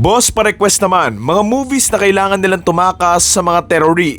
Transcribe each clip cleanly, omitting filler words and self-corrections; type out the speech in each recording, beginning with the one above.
Boss, pa-request naman, mga movies na kailangan nilang tumakas sa mga terrori.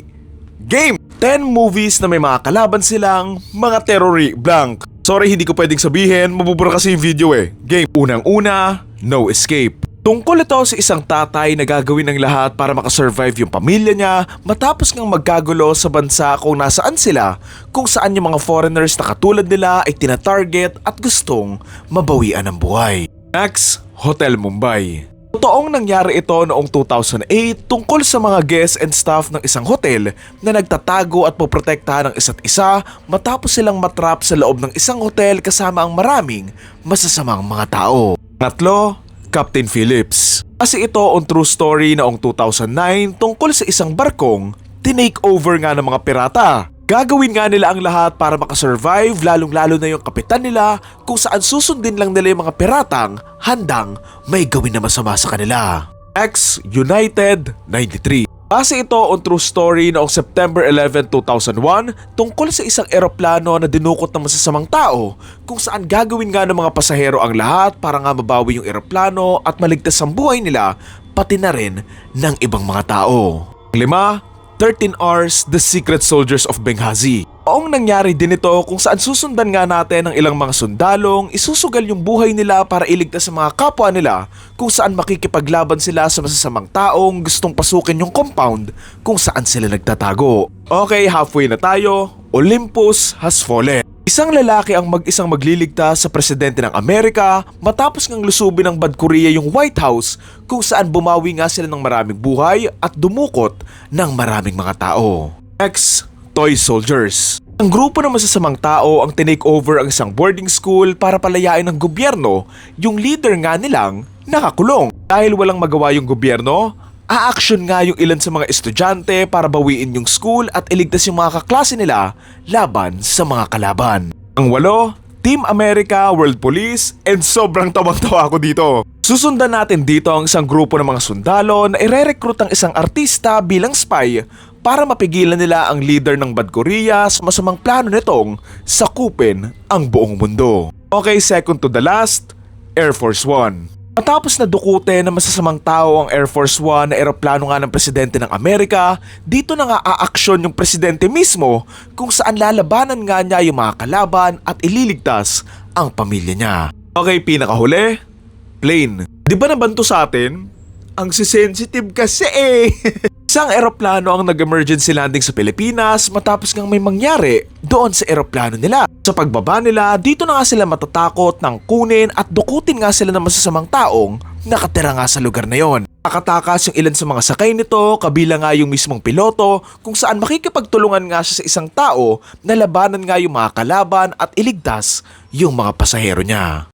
Game! 10 movies na may mga kalaban silang mga terrori blank. Sorry, hindi ko pwedeng sabihin, mabubura kasi yung video eh. Game. Unang-una, No Escape. Tungkol ito sa isang tatay na gagawin ng lahat para makasurvive yung pamilya niya matapos ngang magkagulo sa bansa kung nasaan sila, kung saan yung mga foreigners na katulad nila ay tina-target at gustong mabawian ng buhay. Next, Hotel Mumbai. Totoong nangyari ito noong 2008 tungkol sa mga guests and staff ng isang hotel na nagtatago at poprotektahan ng isa't isa matapos silang matrap sa loob ng isang hotel kasama ang maraming masasamang mga tao. Pangatlo, Captain Phillips. Kasi ito ang true story noong 2009 tungkol sa isang barkong tinake over nga ng mga pirata. Gagawin nga nila ang lahat para makasurvive, lalong-lalo na yung kapitan nila kung saan susundin lang nila yung mga piratang handang may gawin na masama sa kanila. Next, United 93. Base ito ang true story noong September 11, 2001 tungkol sa isang eroplano na dinukot ng masasamang tao kung saan gagawin nga ng mga pasahero ang lahat para nga mabawi yung eroplano at maligtas ang buhay nila pati na rin ng ibang mga tao. 5. 13 Hours, The Secret Soldiers of Benghazi. Noong nangyari din ito kung saan susundan nga natin ng ilang mga sundalong, isusugal yung buhay nila para iligtas sa mga kapwa nila kung saan makikipaglaban sila sa masasamang taong gustong pasukin yung compound kung saan sila nagtatago. Okay, halfway na tayo. Olympus Has Fallen. Isang lalaki ang mag-isang magliligtas sa presidente ng Amerika matapos ngang lusubin ng Bad Korea yung White House kung saan bumawi nga sila ng maraming buhay at dumukot ng maraming mga tao. Next, Toy Soldiers. Ang grupo ng masasamang tao ang tinake over ang isang boarding school para palayain ng gobyerno yung leader nga nilang nakakulong. Dahil walang magawa yung gobyerno, a-action nga yung ilan sa mga estudyante para bawiin yung school at iligtas yung mga kaklase nila laban sa mga kalaban. Ang 8, Team America, World Police, and sobrang tawang-tawa ako dito. Susundan natin dito ang isang grupo ng mga sundalo na ire-recruit ang isang artista bilang spy para mapigilan nila ang leader ng Bad Korea sa masamang plano nitong sakupin ang buong mundo. Okay, second to the last, Air Force One. Matapos na dukutin ng masasamang tao ang Air Force One na eroplano nga ng presidente ng Amerika, dito na nga aaksyon yung presidente mismo kung saan lalabanan nga niya yung mga kalaban at ililigtas ang pamilya niya. Okay, pinakahuli, plane. Di ba nabanto sa atin? Ang sensitive kasi eh. Isang eroplano ang nag-emergency landing sa Pilipinas matapos ngang may mangyari doon sa eroplano nila. Sa pagbaba nila, dito na nga sila matatakot ng kunin at dukutin nga sila ng masasamang taong nakatira nga sa lugar na yon. Nakatakas yung ilan sa mga sakay nito, kabilang nga yung mismong piloto kung saan makikipagtulungan nga siya sa isang tao na labanan nga yung mga kalaban at iligtas yung mga pasahero niya.